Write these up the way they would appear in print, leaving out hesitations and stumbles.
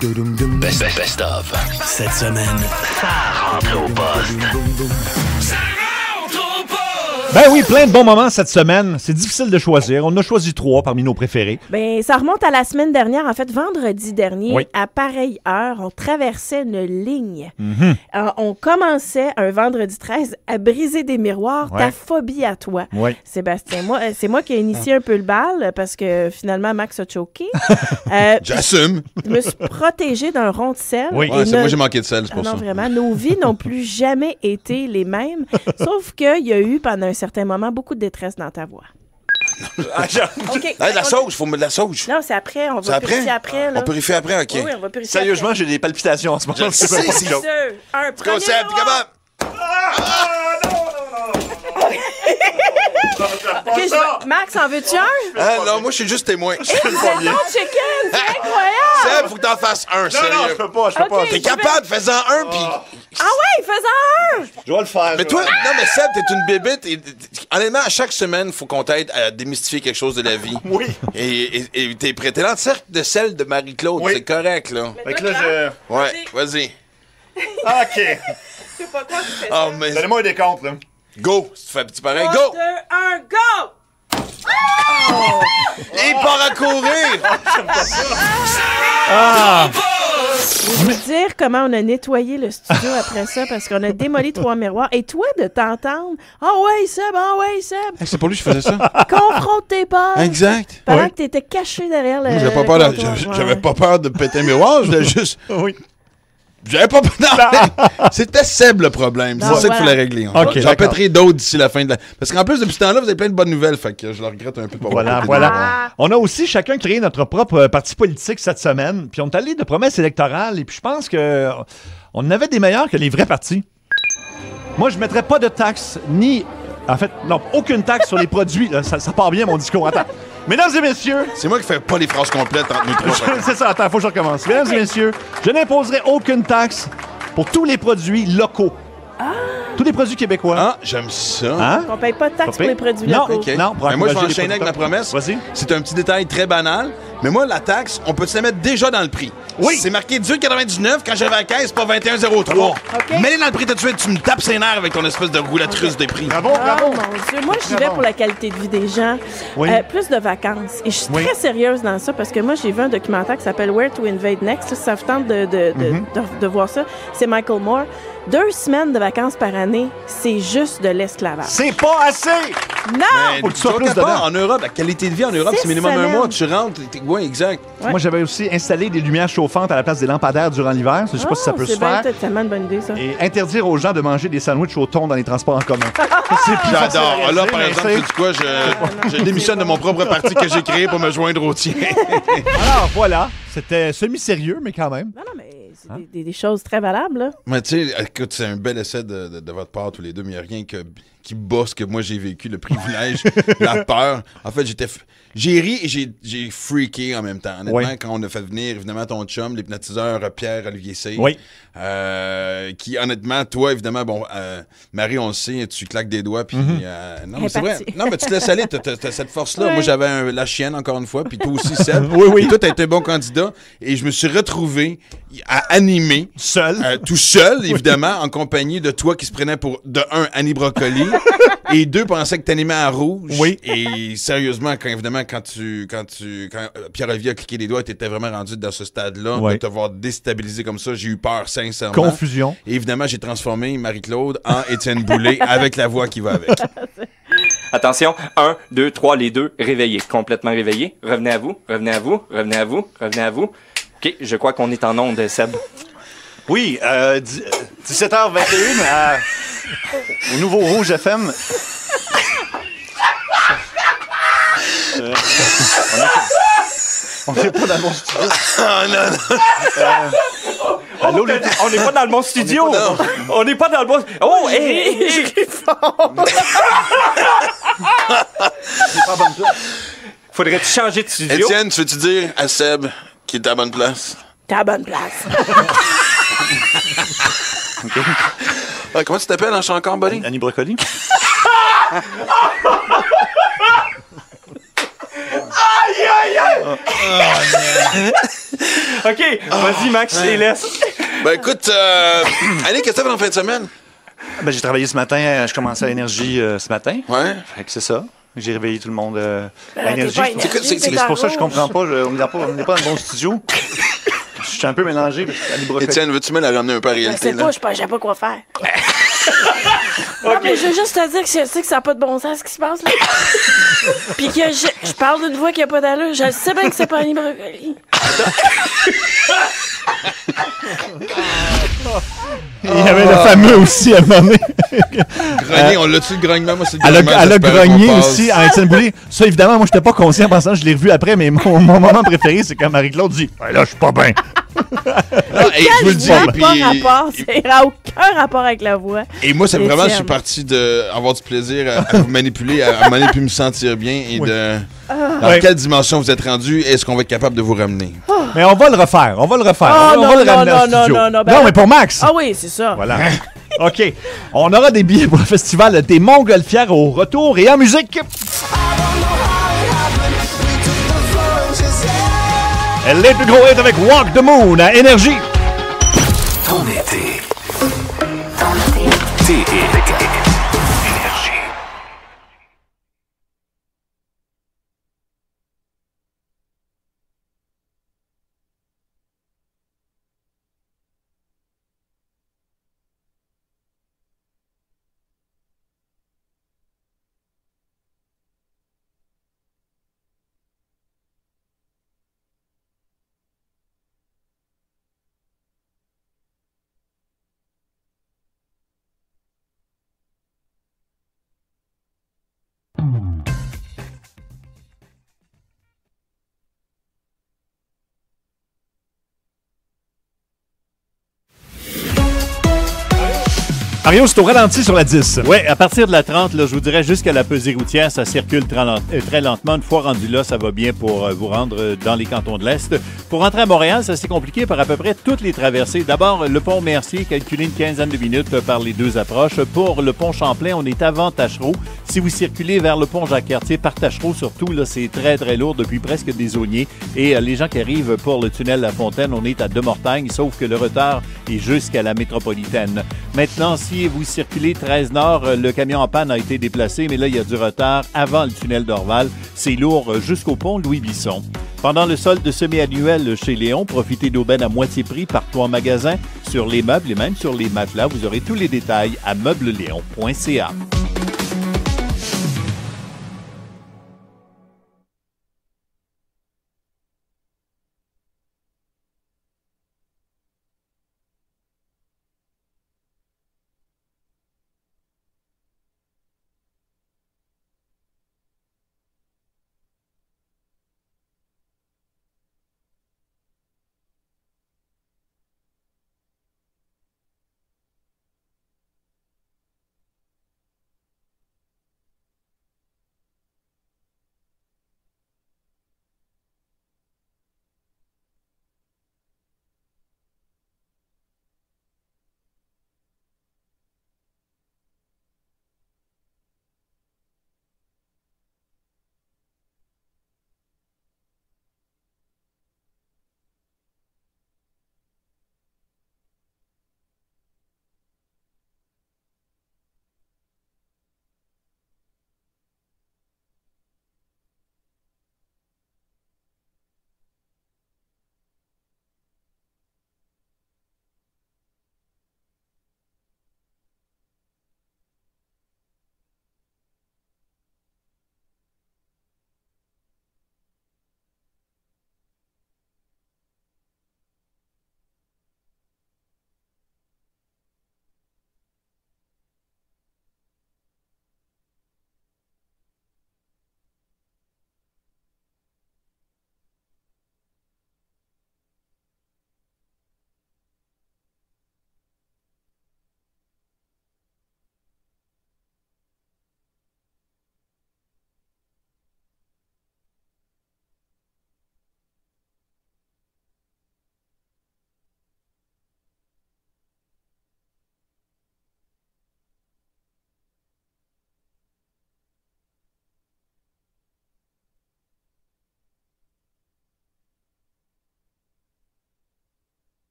Best of. Cette semaine, ça rentre au poste. Ben oui, plein de bons moments cette semaine. C'est difficile de choisir. On en a choisi 3 parmi nos préférés. Ben, ça remonte à la semaine dernière. En fait, vendredi dernier, Oui. à pareille heure, on traversait une ligne. On commençait un vendredi 13 à briser des miroirs. Ouais. Ta phobie à toi. Oui. Sébastien, c'est moi qui ai initié un peu le bal parce que finalement, Max a choqué. J'assume. Je me suis protégée d'un rond de sel. Oui. Ouais, Et moi, j'ai manqué de sel, c'est pour non, ça. vraiment. Nos vies n'ont plus jamais été les mêmes. Sauf qu'il y a eu, pendant un certain moment, beaucoup de détresse dans ta voix. OK. Hey, de la sauge, faut mettre de la sauge. Non, c'est après. On C'est va après? purifier après. Là. On purifie après, OK. Oui, on va purifier Sérieusement, j'ai des palpitations en ce moment. Je sais, C'est pas c'est- une joke. après. Un premier Concept, miroir. comment? OK, Max, en veux-tu un? Ah, non, moi, je suis juste témoin. C'est bon chicken, c'est incroyable! Seb, faut que t'en fasses un, Non, sérieux. je peux pas, je peux pas. Ok. T'es capable, fais-en un, puis... Ah ouais, fais-en un! Je vais le faire. Mais toi, non, mais Seb, t'es une bébite. Et, honnêtement, à chaque semaine, il faut qu'on t'aide à démystifier quelque chose de la vie. Oui. Et t'es prêt. T'es dans le cercle de celle de Marie-Claude. Oui. C'est correct, là. Fait que là, Ouais, vas-y. OK. Je sais pas quoi tu fais. Oh, mais... Donnez-moi un décompte, là. Go! Si tu fais un petit pareil, 3, go! 2, 1, go! Et il part à courir! Je veux dire comment on a nettoyé le studio après ça parce qu'on a démoli 3 miroirs. Et toi, de t'entendre, ah ouais, Seb, C'est pour lui que je faisais ça. confronte tes peurs. Exact. Pendant Oui. que t'étais caché derrière le. J'avais pas peur comptoir. j'avais Ouais. pas peur de péter un miroir, je voulais juste... Oui. J'avais pas peur... Non, c'était Seb le problème. Non, C'est ça qu'il voilà. fallait régler. Ok, J'en d'accord. péterai d'autres d'ici la fin de la... Parce qu'en plus, depuis ce temps-là, vous avez plein de bonnes nouvelles, fait que je le regrette un peu. Pas Voilà, beaucoup. voilà. On a aussi chacun créé notre propre parti politique cette semaine. Puis on est allé de promesses électorales. Et puis je pense que on avait des meilleurs que les vrais partis. Moi, je ne mettrais pas de taxes ni... En fait, non, aucune taxe sur les produits. Là, ça part bien, mon discours. Attends. Mesdames et messieurs... C'est moi qui fais pas les phrases complètes entre nous trois. C'est ça, attends, faut que je recommence. Mesdames et messieurs, je n'imposerai aucune taxe pour tous les produits locaux. Tous les produits québécois. Ah, j'aime ça. Hein? On paye pas de taxes Pas pour les pire. produits Non, locaux. OK. Non, pour Mais moi, je vais encourager les enchaîner avec ma producteurs. promesse. Vas-y. C'est un petit détail très banal, mais moi, la taxe, on peut se la mettre déjà dans le prix. Oui. C'est marqué 18,99 quand j'avais à la caisse, pas 21,03. OK. Mets-les dans le prix tout de suite, tu me tapes ses nerfs avec ton espèce de roulette russe des prix. Bravo, Oh bravo. mon Dieu, moi j'y vais pour la qualité de vie des gens. Oui. Plus de vacances. Et je suis Oui. très sérieuse dans ça parce que moi j'ai vu un documentaire qui s'appelle Where to Invade Next. Si ça vous tente de voir ça, c'est Michael Moore. 2 semaines de vacances par année, c'est juste de l'esclavage. C'est pas assez! Non! Faut que tu sois D'autre plus part, dedans. en Europe, la qualité de vie en Europe, 6 c'est minimum un semaines. mois. Tu rentres, ouais, exact. Ouais. Moi, j'avais aussi installé des lumières chauffantes à la place des lampadaires durant l'hiver. Je sais pas si ça peut se faire. C'est tellement une bonne idée, ça. Et interdire aux gens de manger des sandwichs au thon dans les transports en commun. C'est plus facile à J'adore. réaliser, Là, par mais exemple, c'est- tu dis quoi? Je démissionne de mon propre parti que j'ai créé pour me joindre au tien. Alors, voilà. C'était semi-sérieux, mais quand même. Non, non, mais c'est des choses très valables, là. Mais tu sais, écoute, c'est un bel essai de votre part, tous les deux, mais il n'y a rien qui bat ce que moi j'ai vécu, le privilège, la peur. En fait, j'ai ri et j'ai freaké en même temps. Honnêtement, Oui. quand on a fait venir, évidemment, ton chum, l'hypnotiseur Pierre-Olivier C. Oui. Qui, honnêtement, toi, évidemment, bon, Marie, on le sait, tu claques des doigts, puis... non, Elle mais c'est est vrai. partie. Non, mais tu te laisses aller, t'as cette force-là. Ouais. Moi, j'avais la chienne, encore une fois, puis toi aussi, Seb. Oui, oui. Et toi, t'as été un bon candidat, et je me suis retrouvé à animer Seul. tout seul, évidemment, en compagnie de toi qui se prenait pour, de un, Annie Brocoli, et deux, pensait que t'animais à rouge. Oui. Et sérieusement, quand Pierre-Olivier a cliqué les doigts, t'étais vraiment rendu dans ce stade-là, Oui. de te voir déstabilisé comme ça, j'ai eu peur, sincèrement. Confusion. Et évidemment, j'ai transformé Marie-Claude en Étienne Boulay avec la voix qui va avec. Attention, 1, 2, 3, les deux, réveillés, complètement réveillés. Revenez à vous, revenez à vous, revenez à vous, revenez à vous. OK, je crois qu'on est en onde, Seb. Oui, 17h21 au Nouveau Rouge FM. On n'est pas dans mon studio. Allô, les... On n'est pas dans le bon studio! On n'est pas dans le bon... Oh, hé! Faudrait-tu changer de studio? Étienne, tu veux-tu dire à Seb qu'il est à la bonne place? T'es à la bonne place. Comment tu t'appelles en chanson Bolly? Annie Brocoli. OK, vas-y, Max, je les laisse. Ben écoute, allez, qu'est-ce que t'as fait en fin de semaine? Ben, j'ai travaillé ce matin, je commençais à Énergie ce matin. Ouais. Fait que c'est ça. J'ai réveillé tout le monde à t'es Énergie. pas Énergie, C'est t'es pour ça que je rouge. comprends pas. On n'est pas dans le bon studio. Je suis un peu mélangé. Étienne, veux-tu me la ramener un peu à Je réalité? sais pas, je sais pas quoi faire. Non, mais je veux juste te dire que je sais que ça n'a pas de bon sens ce qui se passe là. Puis que je parle d'une voix qui a pas d'allure. Je sais bien que c'est pas un brocoli. Il y avait le fameux aussi à un moment donné. Grogner, on l'a-tu le grognement? Moi, c'est le Elle a grognement, j'espère grogné qu'on passe. aussi à Étienne Boulay. Ça, évidemment, moi, j'étais pas conscient en pensant, je l'ai revu après, mais mon moment préféré, c'est quand Marie-Claude dit « Là, je suis pas bien. » Et je vous le dis, Ça puis- n'a pas rapport. Ça n'a aucun rapport avec la voix. Et moi, c'est vraiment, je suis Étienne. parti d'avoir du plaisir à vous manipuler, à manipuler, me sentir bien et de... Dans Ouais. quelle dimension vous êtes rendu, est-ce qu'on va être capable de vous ramener? Mais on va le refaire. On va le refaire. Oh, on non, va le non, ramener en non, studio. non, non, ben non, là- mais pour Max. Ah oui, c'est ça. Voilà. OK. On aura des billets pour le festival des Montgolfières au retour et en musique. Les plus gros hits avec Walk the Moon à Énergie. Ton été. Tes hits. Énergie. Mario, c'est au ralenti sur la 10. Oui, à partir de la 30, là, je vous dirais jusqu'à la pesée routière, ça circule très lentement. Une fois rendu là, ça va bien pour vous rendre dans les cantons de l'Est. Pour rentrer à Montréal, ça s'est compliqué par à peu près toutes les traversées. D'abord, le pont Mercier, calculé une quinzaine de minutes par les deux approches. Pour le pont Champlain, on est avant Tachereau. Si vous circulez vers le pont Jacques-Cartier, par Tachereau surtout, là, c'est très, très lourd depuis presque des auniers. Et les gens qui arrivent pour le tunnel La Fontaine, on est à Demortagne, sauf que le retard est jusqu'à la métropolitaine. Maintenant, si vous circulez 13 Nord, le camion en panne a été déplacé, mais là, il y a du retard avant le tunnel d'Orval. C'est lourd jusqu'au pont Louis-Bisson. Pendant le solde semi-annuel chez Léon, profitez d'aubaines à moitié prix partout en magasin, sur les meubles et même sur les matelas. Vous aurez tous les détails à meublesléon.ca.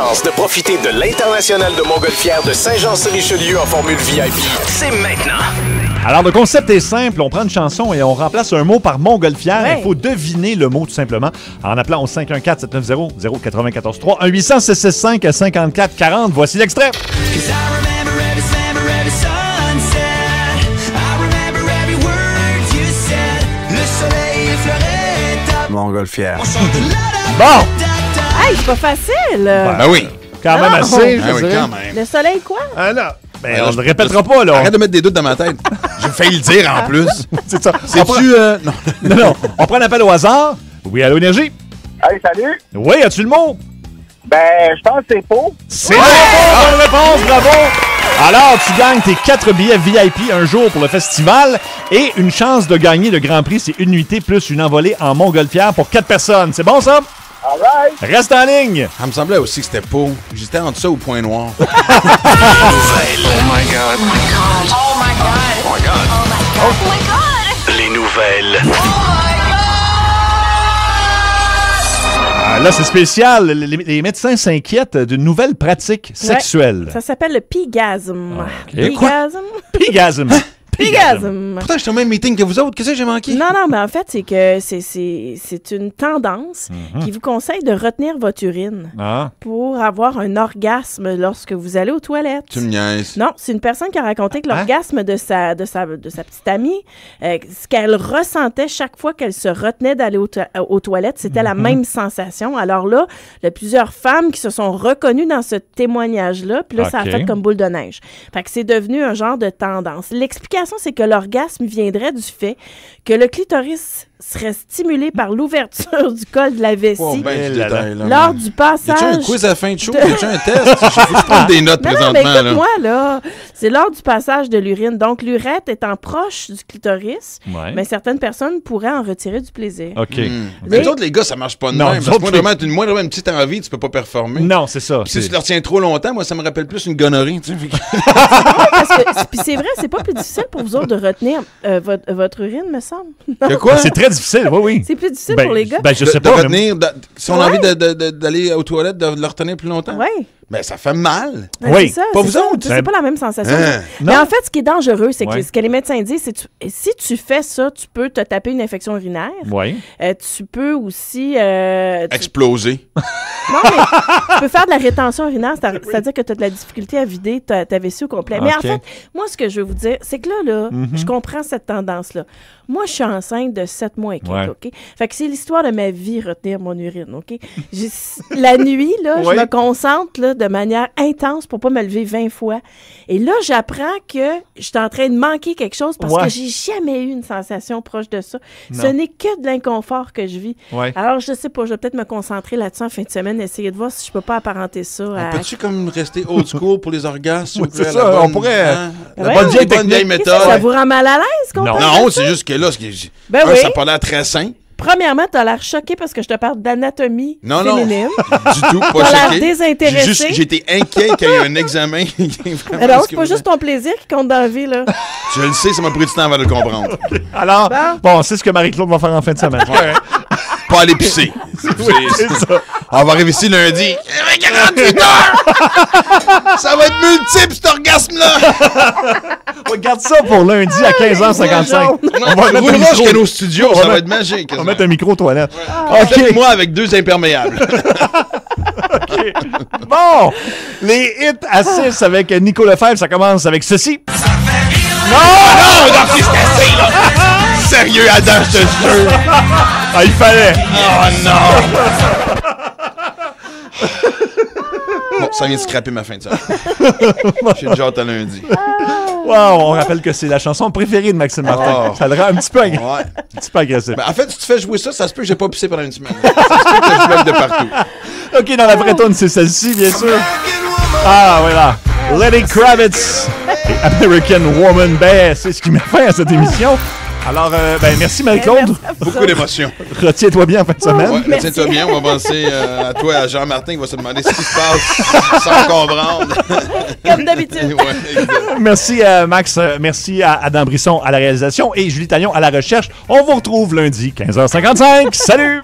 chance de profiter de l'International de Montgolfière de Saint-Jean-sur-Richelieu en formule VIP. C'est maintenant. Alors, le concept est simple. On prend une chanson et on remplace un mot par Montgolfière. Ouais. Il faut deviner le mot, tout simplement, en appelant au 514-790-0943, 1-800-665-5440. Voici l'extrait. Montgolfière. Bon! Hey, c'est pas facile! Ben oui. Quand même Non. assez, Ben je oui, dirais. quand même. Le soleil, quoi? Ah non. Ben, on je- ne le répétera pas, là. Arrête de mettre des doutes dans ma tête. J'ai failli le dire en plus. C'est ça. C'est-tu... Non. Non, non. On prend un appel au hasard. Oui, allô, Énergie? Hey, salut! Oui, as-tu le mot? Ben, je pense que c'est faux. C'est la bonne réponse, bravo! Alors, tu gagnes tes 4 billets VIP un jour pour le festival et une chance de gagner le Grand Prix, c'est une nuitée plus une envolée en Montgolfière pour 4 personnes. C'est bon, ça? All right! Reste en ligne! Ça me semblait aussi que c'était faux. J'étais entre ça ou point noir. Oh my God. Les nouvelles. Ah, là, c'est spécial. Les médecins s'inquiètent d'une nouvelle pratique sexuelle. Ça s'appelle le pigasme. ok. Pigasme? Pigasme. Pigasme. Pourtant, j'étais au même meeting que vous autres. Qu'est-ce que j'ai manqué? Non, non, mais en fait, c'est que c'est une tendance qui vous conseille de retenir votre urine Ah. pour avoir un orgasme lorsque vous allez aux toilettes. Tu me niaises. Non, c'est une personne qui a raconté que Hein? l'orgasme de sa petite amie, ce qu'elle ressentait chaque fois qu'elle se retenait d'aller aux toilettes, c'était la même sensation. Alors là, il y a plusieurs femmes qui se sont reconnues dans ce témoignage-là, puis là, ça a OK. fait comme boule de neige. Fait que c'est devenu un genre de tendance. L'explication, c'est que l'orgasme viendrait du fait que le clitoris serait stimulé par l'ouverture du col de la vessie Oh, ben, du là là. détail, là. lors du Y a-tu passage... un quiz à la fin de show? Y a-tu un test? Je faut prendre des notes Non, mais présentement, là. écoute-moi, là. C'est lors du passage de l'urine. Donc, l'urètre étant proche du clitoris, Ouais. mais certaines personnes pourraient en retirer du plaisir. OK. Mais nous autres, les gars, ça marche pas de Non, même. nous Parce que autres, moi, vraiment, une petite envie, tu peux pas performer. Non, c'est ça. Puis si C'est- tu le retiens trop longtemps, moi, ça me rappelle plus une gonorrhée. Tu sais. Fait que- Parce que, puis c'est vrai, c'est pas plus difficile pour vous autres de retenir votre urine, me semble. Non. Que quoi? C'est très difficile, oui, oui. C'est plus difficile Ben, pour les gars. ben, je De- sais de pas. mais- retenir, si on a Ouais. envie d'aller aux toilettes, de le retenir plus longtemps. Oui. Ben, ça fait mal. Oui, c'est ça, pas c'est vous ça. autres. C'est pas la même sensation. Hein? Mais Non. en fait, ce qui est dangereux, c'est que Ouais. ce que les médecins disent, c'est que si tu fais ça, tu peux te taper une infection urinaire. Oui. Tu peux aussi... Exploser. Non, mais tu peux faire de la rétention urinaire, c'est-à-dire que tu as de la difficulté à vider ta vessie au complet. Mais en OK. fait, moi, ce que je veux vous dire, c'est que là, je comprends cette tendance-là. Moi, je suis enceinte de 7 mois et quelques, Ouais. OK? Fait que c'est l'histoire de ma vie, retenir mon urine, OK? La nuit, là, Oui. je me concentre là, de manière intense pour pas me lever 20 fois. Et là, j'apprends que je suis en train de manquer quelque chose parce Ouais. que j'ai jamais eu une sensation proche de ça. Non. Ce n'est que de l'inconfort que je vis. Ouais. Alors, je sais pas, je vais peut-être me concentrer là-dessus en fin de semaine, essayer de voir si je peux pas apparenter ça à... Peux-tu comme rester old school pour les orgasmes? s'il vous Oui, c'est plaît, ça, la on bonne, pourrait- hein? Ouais, La bonne ouais. vieille Bonne vieille méthode. Qu'est-ce que ça vous rend mal à l'aise, qu'on Non. parle Non, de c'est ça? juste que là, Ben un, oui. ça n'a pas l'air très sain. Premièrement, t'as l'air choqué parce que je te parle d'anatomie Non, non. féminine. Du tout, pas T'as l'air choqué. désintéressé. J'ai été inquiet qu'il y ait un examen. Alors, c'est pas juste ton plaisir qui compte dans la vie, là. Je le sais, ça m'a pris du temps avant de le comprendre. Alors, Bon. bon, c'est ce que Marie-Claude va faire en fin de semaine. Pas aller pisser. C'est ça. On va arriver ici lundi. 48 heures! Ça va être multiple, cet orgasme-là! Regarde ça pour lundi à 15h55. Ouais, On va On mettre un roulera micro- jusqu'à nos studios, on ça va va être magique. On va mettre un micro aux toilettes. OK. Moi avec 2 imperméables. Bon, les hits à 6 avec Nico Lefebvre, ça commence avec ceci. Non, c'est assez, là! Sérieux, Adam, je te jure! Ah, il fallait. Oh non! Bon, ça vient de scraper ma fin de semaine. J'ai déjà hâte à lundi. Wow, on rappelle que c'est la chanson préférée de Maxime Martin. Oh. Ça le rend un petit peu, Ouais. un petit peu agressif. Ben, en fait, si tu fais jouer ça, ça se peut que j'ai pas pissé pendant une semaine. Ça se peut que je bloque de partout. OK, dans la vraie tonne, c'est celle-ci, bien sûr. Ah, voilà. Lenny Kravitz et American Woman. Ben, c'est ce qui met fin à cette émission. Alors, ben, merci Marie-Claude. Beaucoup d'émotions. Retiens-toi bien en fin de semaine. Ouais, Merci. tiens-toi bien, on va penser à toi et à Jean-Martin qui va se demander ce qui se passe sans comprendre. Comme d'habitude. Ouais, exact. Merci à Max, merci à Adam Brisson à la réalisation et Julie Tagnon à la recherche. On vous retrouve lundi, 15h55. Salut!